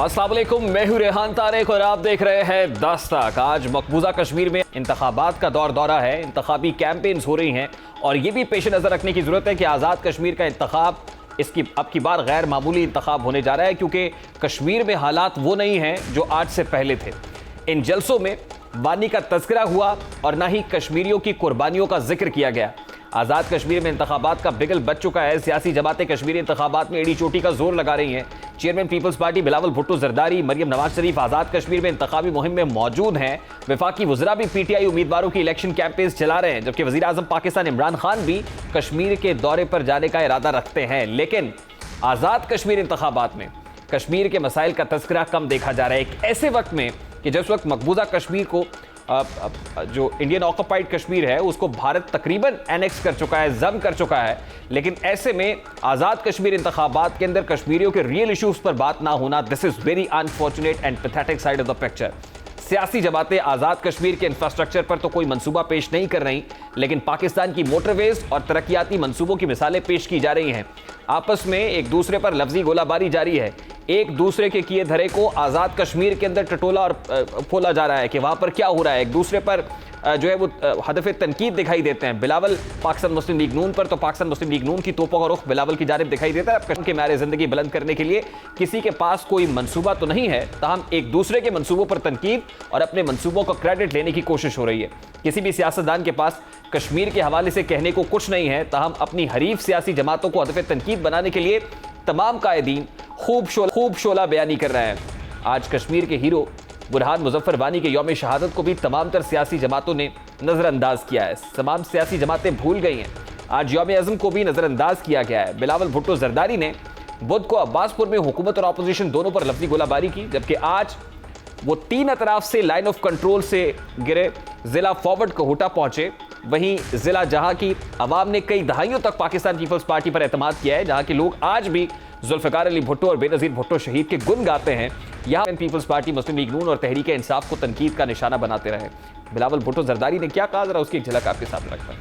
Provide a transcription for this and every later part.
अस्सलाम वालेकुम, मैं हूं रेहान तारिक और आप देख रहे हैं 10 तक। आज मकबूजा कश्मीर में इंतखाबात का दौरा है, इंतखाबी कैंपेन्स हो रही हैं और ये भी पेश नज़र रखने की ज़रूरत है कि आज़ाद कश्मीर का इंतखाब इसकी अब की बार गैर मामूली इंतखाब होने जा रहा है, क्योंकि कश्मीर में हालात वो नहीं हैं जो आज से पहले थे। इन जलसों में वानी का तज़किरा हुआ और ना ही कश्मीरियों की कुर्बानियों का जिक्र किया गया। आज़ाद कश्मीर में इंतखाबात का बिगल बच चुका है। सियासी जमातें कश्मीरी इंतखाबात में एड़ी चोटी का जोर लगा रही हैं। चेयरमैन पीपल्स पार्टी बिलावल भुट्टो जरदारी, मरियम नवाज शरीफ आज़ाद कश्मीर में इंतखाबी मुहिम में मौजूद हैं। वफाकी वज़रा भी पीटीआई उम्मीदवारों की इलेक्शन कैंपेन्स चला रहे हैं, जबकि वज़ीर आज़म पाकिस्तान इमरान खान भी कश्मीर के दौरे पर जाने का इरादा रखते हैं। लेकिन आज़ाद कश्मीर इंतखाबात में कश्मीर के मसाइल का तज़किरा कम देखा जा रहा है, एक ऐसे वक्त में कि जिस वक्त मकबूजा कश्मीर को जो इंडियन ऑक्युपाइड कश्मीर है उसको भारत तकरीबन एनेक्स कर चुका है, जम कर चुका है। लेकिन ऐसे में आज़ाद कश्मीर इंतखाबात के अंदर कश्मीरियों के रियल इश्यूज पर बात ना होना, this is very unfortunate and pathetic side of the picture. सियासी जमातें आज़ाद कश्मीर के इंफ्रास्ट्रक्चर पर तो कोई मंसूबा पेश नहीं कर रही, लेकिन पाकिस्तान की मोटरवेज और तरक्याती मंसूबों की मिसालें पेश की जा रही हैं। आपस में एक दूसरे पर लफ्जी गोलाबारी जारी है। एक दूसरे के किए धरे को आज़ाद कश्मीर के अंदर टटोला और फोला जा रहा है कि वहाँ पर क्या हो रहा है। एक दूसरे पर जो है वो हदफ तनकीद दिखाई देते हैं। बिलावल पाकिस्तान मुस्लिम लीग नून पर, तो पाकिस्तान मुस्लिम लीग नून की तोपों का रुख बिलावल की जानिब दिखाई देता है। अब कश्मीर के म्यार ज़िंदगी बुलंद करने के लिए किसी के पास कोई मंसूबा तो नहीं है, ताहम एक दूसरे के मंसूबों पर तनकीद और अपने मंसूबों का क्रेडिट लेने की कोशिश हो रही है। किसी भी सियासतदान के पास कश्मीर के हवाले से कहने को कुछ नहीं है, ताहम अपनी हरीफ सियासी जमातों को हदफ तनकीद बनाने के लिए तमाम कायदीन खूब शोला बयानी कर रहे हैं। आज कश्मीर के हीरो बुरहान मुजफ्फर वानी के यौम शहादत को भी तमाम तर सियासी जमातों ने नज़रअंदाज किया है। तमाम सियासी जमातें भूल गई हैं। आज यौम अज़म को भी नज़रअंदाज किया गया है। बिलावल भुट्टो जरदारी ने बुध को अब्बासपुर में हुकूमत और अपोजिशन दोनों पर लफ्ज़ी गोलाबारी की, जबकि आज वो 3 अतराफ से लाइन ऑफ कंट्रोल से गिरे ज़िला फॉरवर्ड कोहटा पहुंचे। वहीं ज़िला जहां की अवाम ने कई दहाइयों तक पाकिस्तान पीपल्स पार्टी पर एतमाद किया है, जहां के लोग आज भी जुल्फ़िकार अली भुट्टो और बेनज़ीर भुट्टो शहीद के गुण गाते हैं, यहाँ पीपल्स पार्टी मुस्लिम लीग नून और तहरीक इंसाफ को तनकीद का निशाना बनाते रहे। बिलावल भुट्टो जरदारी ने क्या कहा, जरा उसकी एक झलक आपके सामने रखता हूं।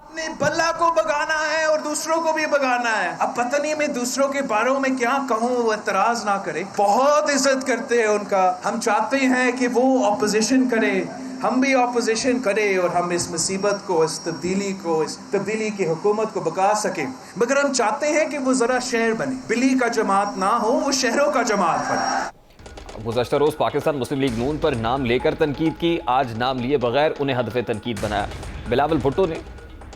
अपने बल्ला को भगाना है और दूसरों को भी भगाना है। अब पता नहीं मैं दूसरों के बारे में क्या कहूँ, वो एतराज ना करे। बहुत इज्जत करते हैं उनका। हम चाहते हैं कि वो ऑपोजिशन करे, हम भी ऑपोजिशन करें और हम इस मुसीबत को, इस तब्दीली की हुकूमत को बका सकें। मगर हम चाहते हैं कि वो जरा शहर बने, बिल्ली का जमात ना हो, वो शहरों का जमात बने। गुज़श्ता रोज़ पाकिस्तान मुस्लिम लीग नून पर नाम लेकर तनकीद की, आज नाम लिए बगैर उन्हें हदफ तनकीद बनाया। बिलावल भुट्टो ने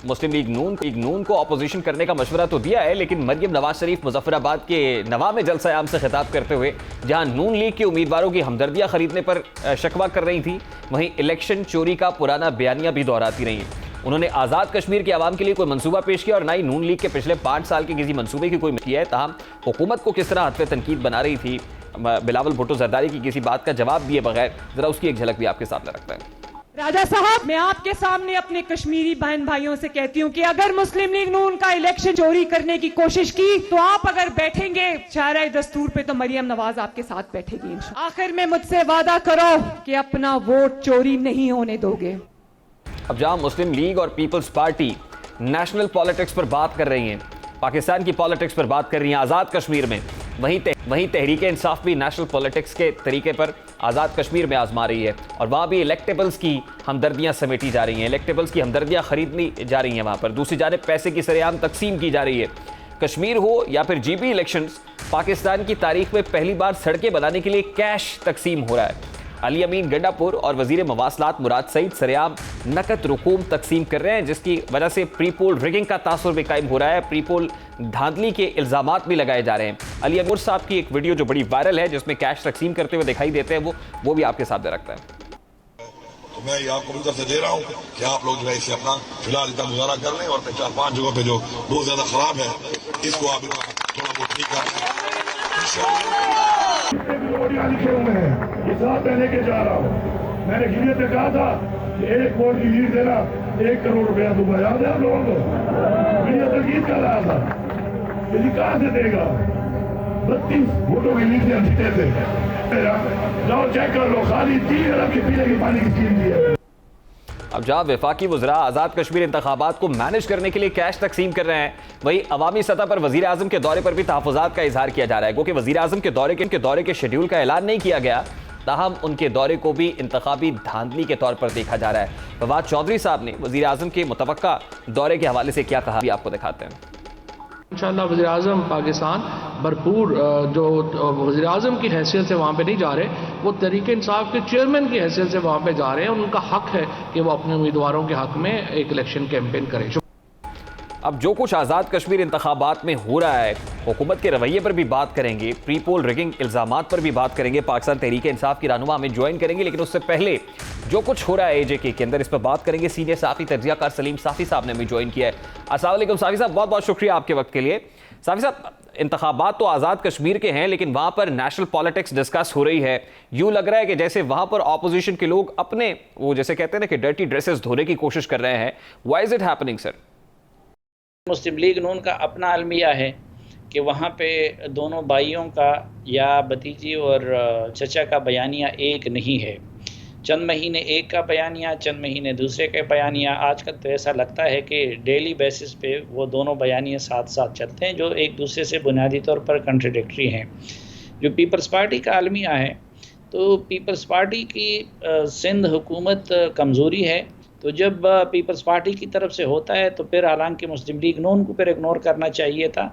मुस्लिम लीग नून को अपोजिशन करने का मशवरा तो दिया है, लेकिन मरियम नवाज शरीफ मुजफ्फराबाद के नवा में जलसा-ए-आम से खिताब करते हुए जहां नून लीग के उम्मीदवारों की हमदर्दियां खरीदने पर शकवा कर रही थी, वहीं इलेक्शन चोरी का पुराना बयानिया भी दोहराती रही हैं। उन्होंने आज़ाद कश्मीर के आवाम के लिए कोई मंसूबा पेश किया और ना ही नून लीग के पिछले 5 साल के किसी मंसूबे की कोई किया है। ताहम हुकूमत को किस तरह हदफ तनकीद बना रही थी बिलावल भुट्टो जरदारी की किसी बात का जवाब दिए बगैर, जरा उसकी एक झलक भी आपके सामने रखता है। राजा साहब, मैं आपके सामने अपने कश्मीरी बहन भाइयों से कहती हूँ कि अगर मुस्लिम लीग नून का इलेक्शन चोरी करने की कोशिश की, तो आप अगर बैठेंगे शायराए दस्तूर पे, तो मरियम नवाज आपके साथ बैठेगी इंशाअल्लाह। आखिर में मुझसे वादा करो कि अपना वोट चोरी नहीं होने दोगे। अब जहां मुस्लिम लीग और पीपल्स पार्टी नेशनल पॉलिटिक्स पर बात कर रही हैं, पाकिस्तान की पॉलिटिक्स पर बात कर रही हैं आज़ाद कश्मीर में, वहीं तहरीक इंसाफ भी नेशनल पॉलिटिक्स के तरीके पर आज़ाद कश्मीर में आजमा रही है और वहाँ भी इलेक्टेबल्स की हमदर्दियाँ समेटी जा रही हैं, इलेक्टेबल्स की हमदर्दियाँ खरीदनी जा रही हैं वहाँ पर। दूसरी जानिब पैसे की सरेआम तकसीम की जा रही है। कश्मीर हो या फिर जीबी इलेक्शंस, पाकिस्तान की तारीख में पहली बार सड़कें बनाने के लिए कैश तकसीम हो रहा है। अली अमीन गंडापुर और वजीर मवासलात मुराद सईद सरेआम नकद रकूम तकसीम कर रहे हैं, जिसकी वजह से प्री पोल रिगिंग का तासुर भी कायम हो रहा है। प्री पोल धांधली के इल्जामात भी लगाए जा रहे हैं। अली अमीर साहब की एक वीडियो जो बड़ी वायरल है, जिसमें कैश तकसीम करते हुए दिखाई देते हैं, वो भी आपके सामने रखता है। तो मैं ये आपको तरफ से दे रहा हूँ कि आप लोग जो है इसे अपना फिलहाल इतना गुजारा कर लें और 4-5 जगहों पे जो बहुत ज्यादा खराब है, इसको आप थोड़ा बहुत ठीक कर लें। लेके जा रहा हूँ, मैंने गिरियत में कहा था कि 1 वोट की लीड देना 1 करोड़ रुपया दूंगा। याद है आप लोगों को? गिरियत तनकीद कर रहा था, यदि कहां से देगा? 32 वोटों की लीड से हम जीते थे। जाओ चेक कर लो, खाली 3 अरब के पीने के पानी की चीज दी है। अब जहां वफाकी वज़रा आज़ाद कश्मीर इंतखाबात को मैनेज करने के लिए कैश तकसीम कर रहे हैं, वहीं अवामी सतह पर वज़ीर आज़म के दौरे पर भी तहफ़्फ़ुज़ात का इजहार किया जा रहा है, क्योंकि वज़ीर आज़म के दौरे के शेड्यूल का ऐलान नहीं किया गया। ताहम उनके दौरे को भी इंतखाबी धांधली के तौर पर देखा जा रहा है। फवाद चौधरी साहब ने वज़ीर आज़म के मुतवक्का दौरे के हवाले से क्या कहा, भी आपको दिखाते हैं। इंशाअल्लाह वज़ीर आज़म पाकिस्तान भरपूर जो वज़ीर आज़म की हैसियत से वहाँ पे नहीं जा रहे, वो तहरीक इंसाफ के चेयरमैन की हैसियत से वहाँ पे जा रहे हैं। उनका हक है कि वो अपने उम्मीदवारों के हक में एक इलेक्शन कैंपेन करें। अब जो कुछ आज़ाद कश्मीर इंतखाबात में हो रहा है, हुकूमत के रवैये पर भी बात करेंगे, प्री पोल रिगिंग इल्ज़ामात पर भी बात करेंगे, पाकिस्तान तहरीक इंसाफ की रहनुमा हमें ज्वाइन करेंगे, लेकिन उससे पहले जो कुछ हो रहा है AJK के अंदर, इस पर बात करेंगे। सीनियर साफ़ी तज्ज़ियाकार सलीम साफ़ी साहब ने हमें ज्वाइन किया है। अस्सलाम वालेकुम साफ़ी साहब, बहुत बहुत शुक्रिया आपके वक्त के लिए। साफ़ी साहब, इंतखाबात तो आज़ाद कश्मीर के हैं, लेकिन वहाँ पर नेशनल पॉलिटिक्स डिस्कस हो रही है। यूँ लग रहा है कि जैसे वहाँ पर ऑपोजिशन के लोग अपने वो जैसे कहते हैं ना कि डर्टी ड्रेसेस धोने की कोशिश कर रहे हैं। Why is it happening sir? Muslim League Noon का अपना अलमिया है कि वहाँ पे दोनों भाइयों का या भतीजी और चचा का बयानिया एक नहीं है। चंद महीने एक का बयानिया, चंद महीने दूसरे का बयानिया। आजकल तो ऐसा लगता है कि डेली बेसिस पे वो दोनों बयानिया साथ साथ चलते हैं, जो एक दूसरे से बुनियादी तौर पर कंट्रडिक्टरी हैं। जो पीपल्स पार्टी का अलमिया है, तो पीपल्स पार्टी की सिंध हुकूमत कमज़ोरी है, तो जब पीपल्स पार्टी की तरफ से होता है तो फिर हालांकि मुस्लिम लीग नून को फिर इग्नोर करना चाहिए था,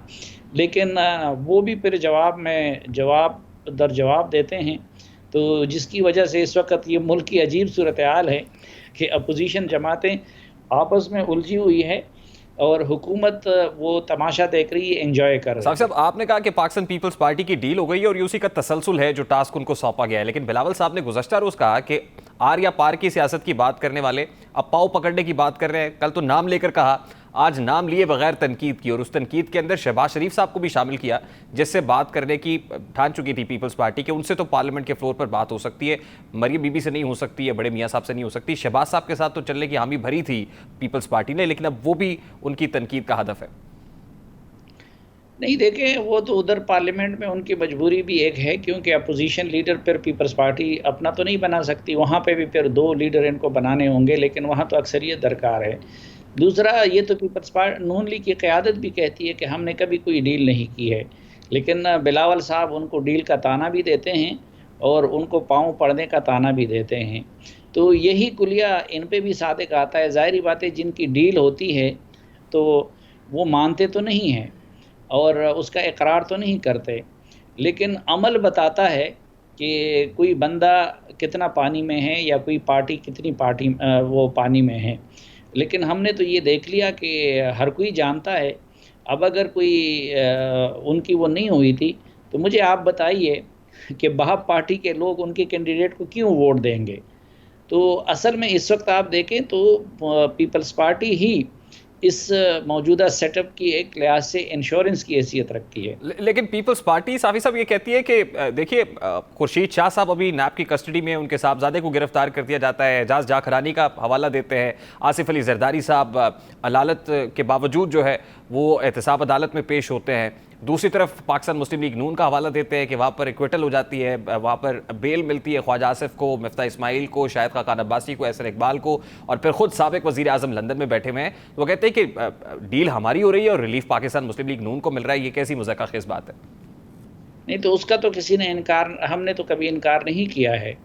लेकिन वो भी फिर जवाब दर जवाब देते हैं। तो जिसकी वजह से इस वक्त ये मुल्क की अजीब सूरत हाल है कि अपोजिशन जमातें आपस में उलझी हुई है और हुकूमत वो तमाशा देख रही है, एंजॉय कर रही है। साहब, आपने कहा कि पाकिस्तान पीपल्स पार्टी की डील हो गई है और उसी का तसलसल है जो टास्क उनको सौंपा गया है, लेकिन बिलावल साहब ने गुज़श्ता रोज़ कहा कि आर या पार की सियासत की बात करने वाले अब पाव पकड़ने की बात कर रहे हैं। कल तो नाम लेकर कहा, आज नाम लिए बगैर तनकीद की, और उस तनकीद के अंदर शहबाज शरीफ साहब को भी शामिल किया, जिससे बात करने की ठान चुकी थी पीपल्स पार्टी के। उनसे तो पार्लियामेंट के फ्लोर पर बात हो सकती है, मरियम बीबी से नहीं हो सकती है, बड़े मियाँ साहब से नहीं हो सकती। शहबाज साहब के साथ तो चलने की हामी भरी थी पीपल्स पार्टी ने, लेकिन अब वो भी उनकी तनकीद का हदफ है। नहीं, देखें, वो तो उधर पार्लियामेंट में उनकी मजबूरी भी एक है, क्योंकि अपोजिशन लीडर फिर पीपल्स पार्टी अपना तो नहीं बना सकती, वहाँ पे भी फिर 2 लीडर इनको बनाने होंगे, लेकिन वहाँ तो अक्सरियत दरकार है। दूसरा, ये तो पीपल्स पार्टी नून लीग की क़यादत भी कहती है कि हमने कभी कोई डील नहीं की है, लेकिन बिलावल साहब उनको डील का ताना भी देते हैं और उनको पाँव पड़ने का ताना भी देते हैं। तो यही कुलिया इन पे भी सादिक आता है। ज़ाहिरी बात है, जिनकी डील होती है तो वो मानते तो नहीं हैं और उसका इकरार तो नहीं करते, लेकिन अमल बताता है कि कोई बंदा कितना पानी में है या कोई पार्टी कितनी वो पानी में है। लेकिन हमने तो ये देख लिया कि हर कोई जानता है। अब अगर कोई उनकी वो नहीं हुई थी, तो मुझे आप बताइए कि बहाब पार्टी के लोग उनके कैंडिडेट को क्यों वोट देंगे। तो असल में इस वक्त आप देखें तो पीपल्स पार्टी ही इस मौजूदा सेटअप की एक लिहाज से इंश्योरेंस की हैसियत रखती है। लेकिन पीपल्स पार्टी साफ़ी साहब ये कहती है कि देखिए, खुर्शीद शाह साहब अभी नैब की कस्टडी में, उनके साहबजादे को गिरफ्तार कर दिया जाता है, एजाज जाखरानी का हवाला देते हैं, आसिफ अली जरदारी साहब अदालत के बावजूद जो है वो एहतसाब अदालत में पेश होते हैं। दूसरी तरफ पाकिस्तान मुस्लिम लीग नून का हवाला देते हैं कि वहाँ पर एक्विटल हो जाती है, वहाँ पर बेल मिलती है ख्वाजा आसिफ को, मिफ्ता इस्माइल को, शाहिद खान अब्बासी को, एहसन इकबाल को, और फिर खुद साबिक वज़ीर आज़म लंदन में बैठे हुए हैं। वो कहते हैं कि डील हमारी हो रही है और रिलीफ पाकिस्तान मुस्लिम लीग नून को मिल रहा है। ये कैसी मुज़क्क़ा-ख़ेज़ बात है? नहीं, तो उसका तो किसी ने हमने तो कभी इनकार नहीं किया है।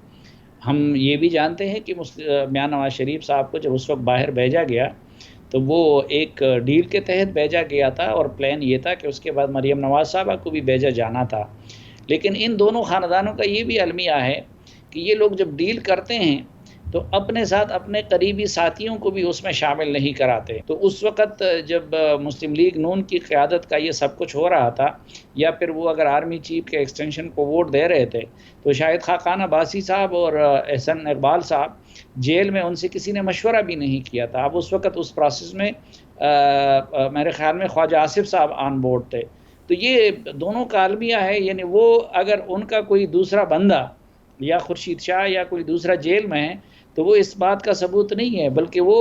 हम ये भी जानते हैं कि मियां नवाज शरीफ साहब को जब उस वक्त बाहर भेजा गया तो वो एक डील के तहत भेजा गया था और प्लान ये था कि उसके बाद मरियम नवाज साहबा को भी भेजा जाना था। लेकिन इन दोनों ख़ानदानों का ये भी अलमिया है कि ये लोग जब डील करते हैं तो अपने साथ अपने करीबी साथियों को भी उसमें शामिल नहीं कराते। तो उस वक़्त जब मुस्लिम लीग नून की क़यादत का ये सब कुछ हो रहा था, या फिर वो अगर आर्मी चीफ के एक्सटेंशन को वोट दे रहे थे, तो शाहिद खान अब्बासी साहब और एहसन इकबाल साहब जेल में, उनसे किसी ने मशवरा भी नहीं किया था। अब उस वक़्त उस प्रोसेस में मेरे ख़्याल में ख्वाजा आसिफ साहब ऑन बोर्ड थे। तो ये दोनों का अलमिया है, यानी वो अगर उनका कोई दूसरा बंदा या खुर्शीद शाह या कोई दूसरा जेल में है तो वो इस बात का सबूत नहीं है, बल्कि वो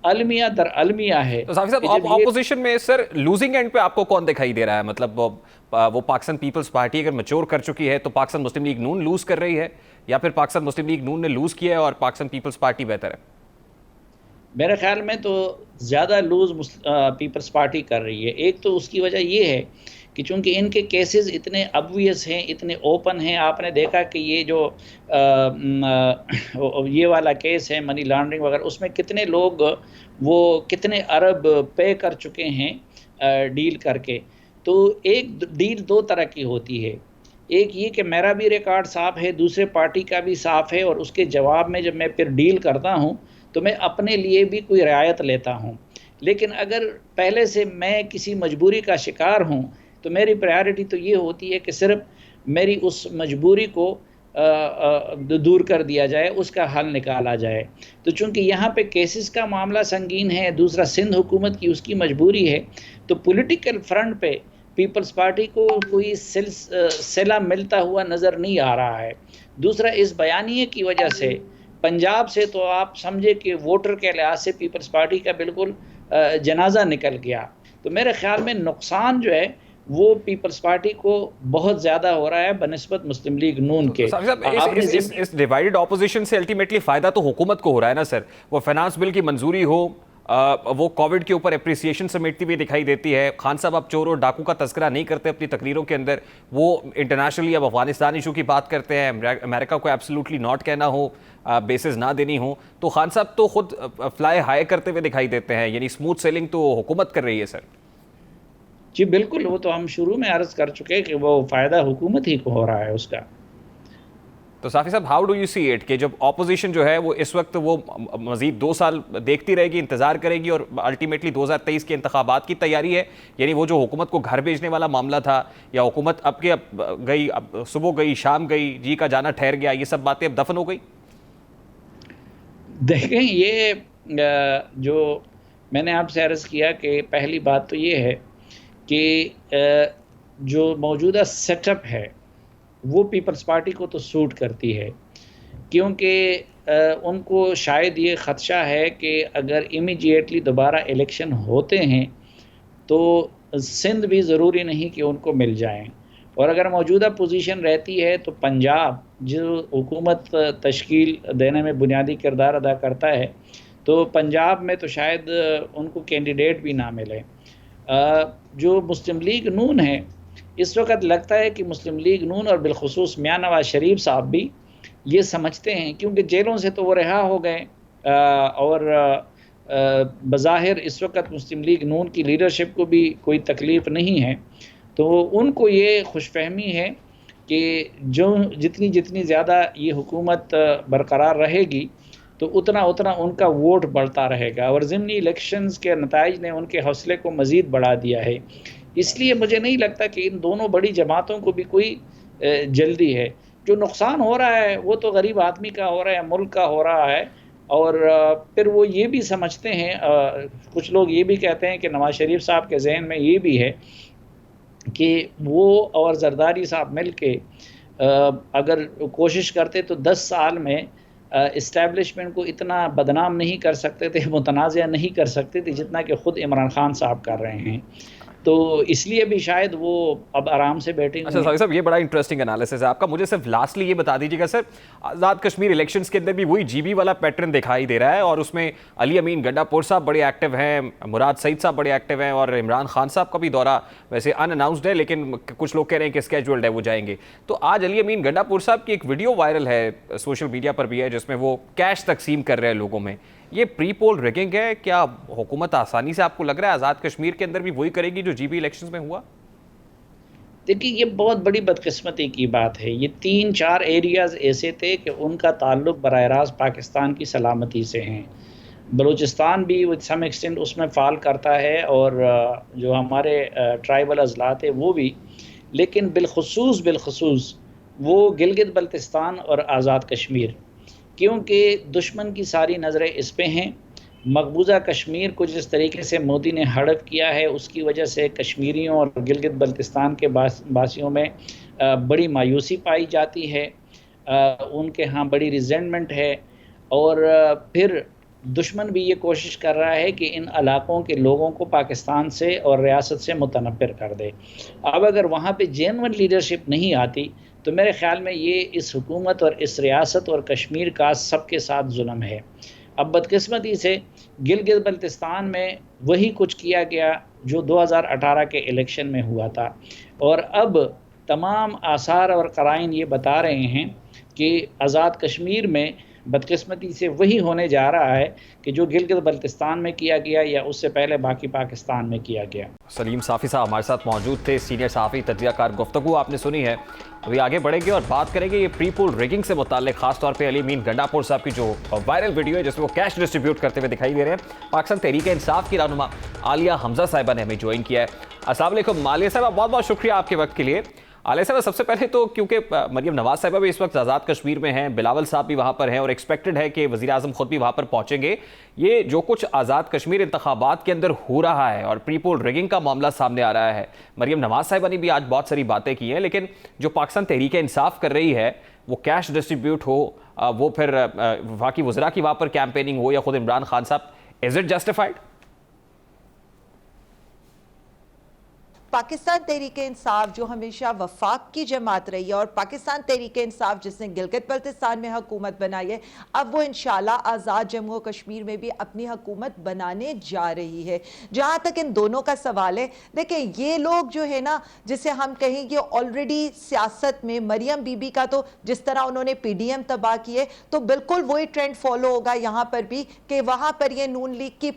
अलमिया दर अलमिया है। तो साफ़ी साहब, ऑपोजिशन में सर लूजिंग एंड पे आपको कौन दिखाई दे रहा है? मतलब वो पाकिस्तान पीपल्स पार्टी अगर मैच्योर कर चुकी है तो पाकिस्तान मुस्लिम लीग नून लूज कर रही है, या फिर पाकिस्तान मुस्लिम लीग नून ने लूज किया है और पाकिस्तान पीपल्स पार्टी बेहतर है? मेरे ख्याल में तो ज़्यादा लूज़ पीपल्स पार्टी कर रही है। एक तो उसकी वजह ये है कि चूँकि इनके केसेस इतने ऑब्वियस हैं, इतने ओपन हैं। आपने देखा कि ये जो ये वाला केस है मनी लॉन्ड्रिंग वगैरह, उसमें कितने लोग वो कितने अरब पे कर चुके हैं डील करके। तो एक डील दो तरह की होती है, एक ये कि मेरा भी रिकॉर्ड साफ़ है, दूसरे पार्टी का भी साफ़ है, और उसके जवाब में जब मैं फिर डील करता हूँ तो मैं अपने लिए भी कोई रियायत लेता हूँ। लेकिन अगर पहले से मैं किसी मजबूरी का शिकार हूँ तो मेरी प्रायोरिटी तो ये होती है कि सिर्फ मेरी उस मजबूरी को दूर कर दिया जाए, उसका हल निकाला जाए। तो चूँकि यहाँ पे केसेस का मामला संगीन है, दूसरा सिंध हुकूमत की उसकी मजबूरी है, तो पॉलिटिकल फ्रंट पे पीपल्स पार्टी को कोई सिला मिलता हुआ नज़र नहीं आ रहा है। दूसरा, इस बयानिए की वजह से पंजाब से तो आप समझे कि वोटर के लिहाज से पीपल्स पार्टी का बिल्कुल जनाजा निकल गया। तो मेरे ख्याल में नुकसान जो है वो पीपल्स पार्टी को बहुत ज़्यादा हो रहा है बनिस्बत मुस्लिम लीग नून के। इस डिवाइडेड ऑपोजिशन से अल्टीमेटली फायदा तो हुकूमत को हो रहा है ना सर। वो फाइनेंस बिल की मंजूरी हो, वो कोविड के ऊपर एप्रिसिएशन समेटती हुई दिखाई देती है। खान साहब अब चोर और डाकू का तस्करा नहीं करते अपनी तकरीरों के अंदर, वो इंटरनेशनली अब अफगानिस्तान इशू की बात करते हैं। अमेरिका को एब्सोल्युटली नॉट कहना हो, बेसिस ना देनी हो, तो खान साहब तो खुद फ्लाई हाई करते हुए दिखाई देते हैं। यानी स्मूथ सेलिंग तो हुकूमत कर रही है सर। जी बिल्कुल, वो तो हम शुरू में अर्ज कर चुके हैं कि वो फ़ायदा हुकूमत ही को हो रहा है उसका। तो साफ़ी साहब, how do you see it कि जब ऑपोजिशन जो है वो इस वक्त वो मज़ीद 2 साल देखती रहेगी, इंतज़ार करेगी, और अल्टीमेटली 2023 के इंतखाबात की तैयारी है। यानी वो जो हुकूमत को घर भेजने वाला मामला था, या हुकूमत अब गई, अब सुबह गई शाम गई, जी का जाना ठहर गया, ये सब बातें अब दफन हो गई। देखें, ये जो मैंने आपसे अर्ज़ किया कि पहली बात तो ये है कि जो मौजूदा सेटअप है वो पीपल्स पार्टी को तो सूट करती है, क्योंकि उनको शायद ये ख़दशा है कि अगर इमीडिएटली दोबारा इलेक्शन होते हैं तो सिंध भी ज़रूरी नहीं कि उनको मिल जाएं, और अगर मौजूदा पोजीशन रहती है तो पंजाब जो हुकूमत तश्कील देने में बुनियादी किरदार अदा करता है, तो पंजाब में तो शायद उनको कैंडिडेट भी ना मिले। जो मुस्लिम लीग नून है, इस वक्त लगता है कि मुस्लिम लीग नून और बिलखुसूस मियां नवाज शरीफ साहब भी ये समझते हैं, क्योंकि जेलों से तो वो रिहा हो गए, और बज़ाहिर इस वक्त मुस्लिम लीग नून की लीडरशिप को भी कोई तकलीफ़ नहीं है। तो उनको ये खुशफहमी है कि जितनी ज़्यादा ये हुकूमत बरकरार रहेगी तो उतना उनका वोट बढ़ता रहेगा, और ज़िमनी इलेक्शंस के नताइज ने उनके हौसले को मज़ीद बढ़ा दिया है। इसलिए मुझे नहीं लगता कि इन दोनों बड़ी जमातों को भी कोई जल्दी है। जो नुकसान हो रहा है वो तो गरीब आदमी का हो रहा है, मुल्क का हो रहा है, और फिर वो ये भी समझते हैं, कुछ लोग ये भी कहते हैं कि नवाज शरीफ साहब के जहन में ये भी है कि वो और जरदारी साहब मिल के अगर कोशिश करते तो 10 साल में इस्टेब्लिशमेंट को इतना बदनाम नहीं कर सकते थे, मुतनाज़ा नहीं कर सकते थे जितना कि ख़ुद इमरान खान साहब कर रहे हैं। तो इसलिए भी शायद वो अब आराम से बैठे। अच्छा सॉरी साहब, ये बड़ा इंटरेस्टिंग एनालिसिस है आपका। मुझे सिर्फ लास्टली ये बता दीजिएगा सर, आज़ाद कश्मीर इलेक्शंस के अंदर भी वही जीबी वाला पैटर्न दिखाई दे रहा है, और उसमें अली अमीन गंडापुर साहब बड़े एक्टिव हैं, मुराद सईद साहब बड़े एक्टिव हैं, और इमरान खान साहब का भी दौरा वैसे अनअनाउंस्ड है, लेकिन कुछ लोग कह रहे हैं कि स्केड्यूल्ड है, वो जाएंगे। तो आज अली अमीन गंडापुर साहब की एक वीडियो वायरल है, सोशल मीडिया पर भी है, जिसमें वो कैश तकसीम कर रहे हैं लोगों में। ये प्री पोल रिगिंग है क्या? हुकूमत आसानी से आपको लग रहा है आज़ाद कश्मीर के अंदर भी वही करेगी जो जीबी इलेक्शंस में हुआ? देखिए, ये बहुत बड़ी बदकिस्मती की बात है। ये 3-4 एरियाज़ ऐसे थे कि उनका ताल्लुक़ बराह रास्त पाकिस्तान की सलामती से हैं। बलूचिस्तान भी विद सम एक्सटेंट उसमें फ़ाल करता है, और जो हमारे ट्राइबल अज़लात है वो भी, लेकिन बिलखुसूस वो गिलगित बल्तिस्तान और आज़ाद कश्मीर, क्योंकि दुश्मन की सारी नज़रें इस पे हैं। मकबूजा कश्मीर को जिस तरीके से मोदी ने हड़प किया है, उसकी वजह से कश्मीरियों और गिलगित बल्तिस्तान के बासियों में बड़ी मायूसी पाई जाती है, उनके यहाँ बड़ी रिजेंटमेंट है, और फिर दुश्मन भी ये कोशिश कर रहा है कि इन इलाक़ों के लोगों को पाकिस्तान से और रियासत से मुतनफ़िर कर दे। अब अगर वहाँ पे जेन्युइन लीडरशिप नहीं आती तो मेरे ख़्याल में ये इस हुकूमत और इस रियासत और कश्मीर का सबके साथ जुल्म है। अब बदकिस्मती से गिलगित बल्तिस्तान में वही कुछ किया गया जो 2018 के इलेक्शन में हुआ था, और अब तमाम आसार और कराइन ये बता रहे हैं कि आज़ाद कश्मीर में बदकिस्मती से वही होने जा रहा है कि जो गिलगित बल्तिस्तान में किया गया या उससे पहले बाकी पाकिस्तान में किया गया। सलीम साफ़ी साहब हमारे साथ मौजूद थे, सीनियर सहाफ़ी तज्ज़ियाकार। गुफ्तगू आपने सुनी है, अभी आगे बढ़ेंगे और बात करेंगे ये प्री पोल रिगिंग से मुताल्लिक, खासतौर पे अली अमीन गंडापुर साहब की जो वायरल वीडियो है जिसमें वो कैश डिस्ट्रीब्यूट करते हुए दिखाई दे रहे हैं। पाकिस्तान तहरीक इंसाफ की रहनुमा आलिया हमजा साहिबा ने हमें ज्वाइन किया है। अस्सलाम वालेकुम आलिया साहिबा, बहुत बहुत शुक्रिया आपके वक्त के लिए। आलिया साहब, सबसे पहले तो क्योंकि मरियम नवाज साहिबा भी इस वक्त आज़ाद कश्मीर में हैं, बिलावल साहब भी वहाँ पर हैं और एक्सपेक्टेड है कि वज़ीर आज़म खुद भी वहाँ पर पहुँचेंगे, ये जो कुछ आज़ाद कश्मीर इंतखाबात के अंदर हो रहा है और प्री पोल रिगिंग का मामला सामने आ रहा है, मरियम नवाज साहिबा ने भी आज बहुत सारी बातें की हैं, लेकिन जो पाकिस्तान तहरीक इंसाफ कर रही है वो कैश डिस्ट्रीब्यूट हो, वो फिर वहाँ की वज़रा की वहाँ पर कैंपेनिंग हो या खुद इमरान खान साहब, is it justified? Pakistan Tehreek Insaf जो हमेशा वफाक की जमात रही है और पाकिस्तान तहरीक इंसाफ जिसने गिलगित बल्तिस्तान में हुकूमत बनाई है, अब वो इंशाल्लाह आज़ाद जम्मू और कश्मीर में भी अपनी हुकूमत बनाने जा रही है। जहाँ तक इन दोनों का सवाल है, देखें ये लोग जो है ना, जिसे हम कहेंगे ऑलरेडी सियासत में मरियम बीबी का तो जिस तरह उन्होंने PDM तबाह किए, तो बिल्कुल वही ट्रेंड फॉलो होगा यहाँ पर भी कि वहाँ पर ये नून लीग की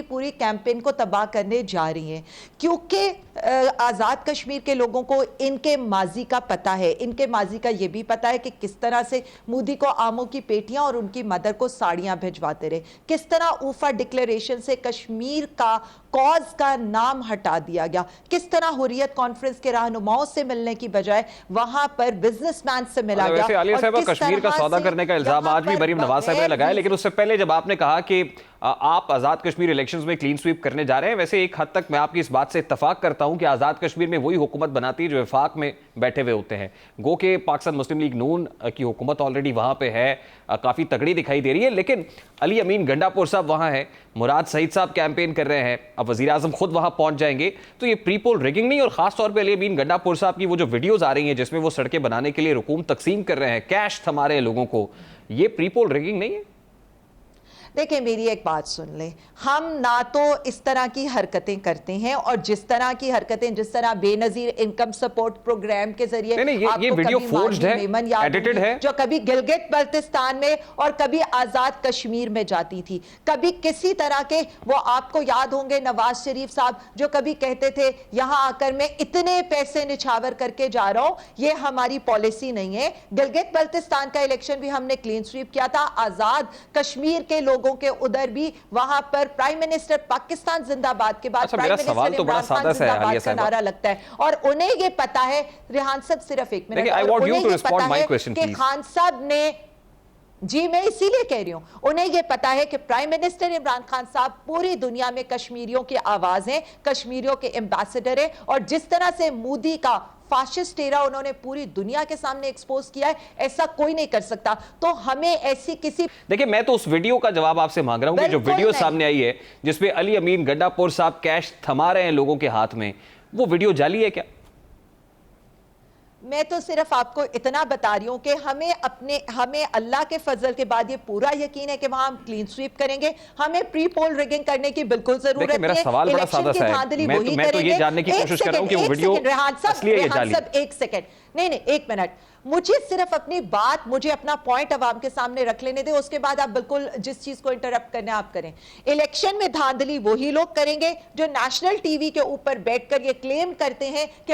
पूरी कैंपेन को तबाह करने जा रही हैं, क्योंकि आज़ाद कश्मीर के लोगों को इनके माजी का पता है, इनके माजी का ये भी पता है कि किस तरह से मोदी को आमों की पेटियां और उनकी मदर को साड़ियां भिजवाते रहे, किस तरह ऊफा डिक्लेरेशन से कश्मीर का कॉज का नाम हटा दिया गया, किस तरह हुर्रियत कॉन्फ्रेंस के रहनुमाओं से मिलने की बजाय वहां पर बिजनेसमैन से मिला गया। वैसे आलिया साहब, कश्मीर का सौदा करने का इल्जाम आज भी मरियम नवाज साहब ने लगाया, लेकिन उससे पहले जब आपने कहा कि आप आज़ाद कश्मीर इलेक्शंस में क्लीन स्वीप करने जा रहे हैं, वैसे एक हद तक मैं आपकी इस बात से इत्तफाक करता हूं कि आज़ाद कश्मीर में वही हुकूमत बनाती है जो वफाक में बैठे हुए होते हैं। गो के पाकिस्तान मुस्लिम लीग नून की हुकूमत ऑलरेडी वहाँ पे है, काफ़ी तगड़ी दिखाई दे रही है, लेकिन अली अमीन गंडापुर साहब वहाँ हैं, मुराद सईद साहब कैंपेन कर रहे हैं, अब वज़ीर आज़म खुद वहाँ पहुँच जाएंगे, तो ये प्री पोल रिगिंग नहीं? और ख़ासतौर पर अली अमीन गंडापुर साहब की वो जो वीडियोज़ आ रही हैं जिसमें वो सड़कें बनाने के लिए रकूम तकसीम कर रहे हैं, कैश थमा रहे हैं लोगों को, ये प्री पोल रिगिंग नहीं है? देखिए मेरी एक बात सुन ले, हम ना तो इस तरह की हरकतें करते हैं और जिस तरह की हरकतें, जिस तरह बेनजीर इनकम सपोर्ट प्रोग्राम के जरिए ये वीडियो फोर्ज्ड है, एडिटेड है, जो कभी गिलगित बल्तिस्तान में और कभी आजाद कश्मीर में जाती थी, कभी किसी तरह के, वो आपको याद होंगे नवाज शरीफ साहब जो कभी कहते थे यहां आकर मैं इतने पैसे निछावर करके जा रहा हूं, ये हमारी पॉलिसी नहीं है। गिलगित बल्तिस्तान का इलेक्शन भी हमने क्लीन स्वीप किया था, आजाद कश्मीर के लोगों के उधर भी वहां पर प्राइम मिनिस्टर पाकिस्तान जिंदाबाद के बाद प्राइम मिनिस्टर इमरान खान जिंदाबाद का नारा लगता है, और उन्हें ये पता है, रेहान साहब सिर्फ एक मिनट, उन्हें ये पता है कि खान साहब ने, जी मैं इसीलिए कह रही हूं, उन्हें यह पता है कि प्राइम मिनिस्टर इमरान खान साहब पूरी दुनिया में कश्मीरियों की आवाज हैं, कश्मीरियों के एम्बेसडर हैं, और जिस तरह से मोदी का फाशिस्ट एरा उन्होंने पूरी दुनिया के सामने एक्सपोज किया है, ऐसा कोई नहीं कर सकता। तो हमें ऐसी किसी, देखिए मैं तो उस वीडियो का जवाब आपसे मांग रहा हूं कि जो वीडियो सामने आई है जिसमें अली अमीन गंडापुर साहब कैश थमा रहे हैं लोगों के हाथ में, वो वीडियो जाली है क्या? मैं तो सिर्फ आपको इतना बता रही हूं कि हमें अल्लाह के फजल के बाद ये पूरा यकीन है कि वहां हम क्लीन स्वीप करेंगे, हमें प्री पोल रिगिंग करने की बिल्कुल जरूरत नहीं है। मेरा सवाल बड़ा सादा सा है, मैं तो ये जानने की कोशिश कर रहा हूं कि वो वीडियो असली है या जाली? एक सेकंड, नहीं एक मिनट, मुझे सिर्फ अपनी बात, मुझे अपना पॉइंट अवाम के सामने रख लेने दें, उसके बाद आप बिल्कुल जिस चीज को इंटरप्ट करने आप करें। इलेक्शन में धांधली वही लोग करेंगे जो नेशनल टीवी के ऊपर बैठकर ये क्लेम करते हैं कि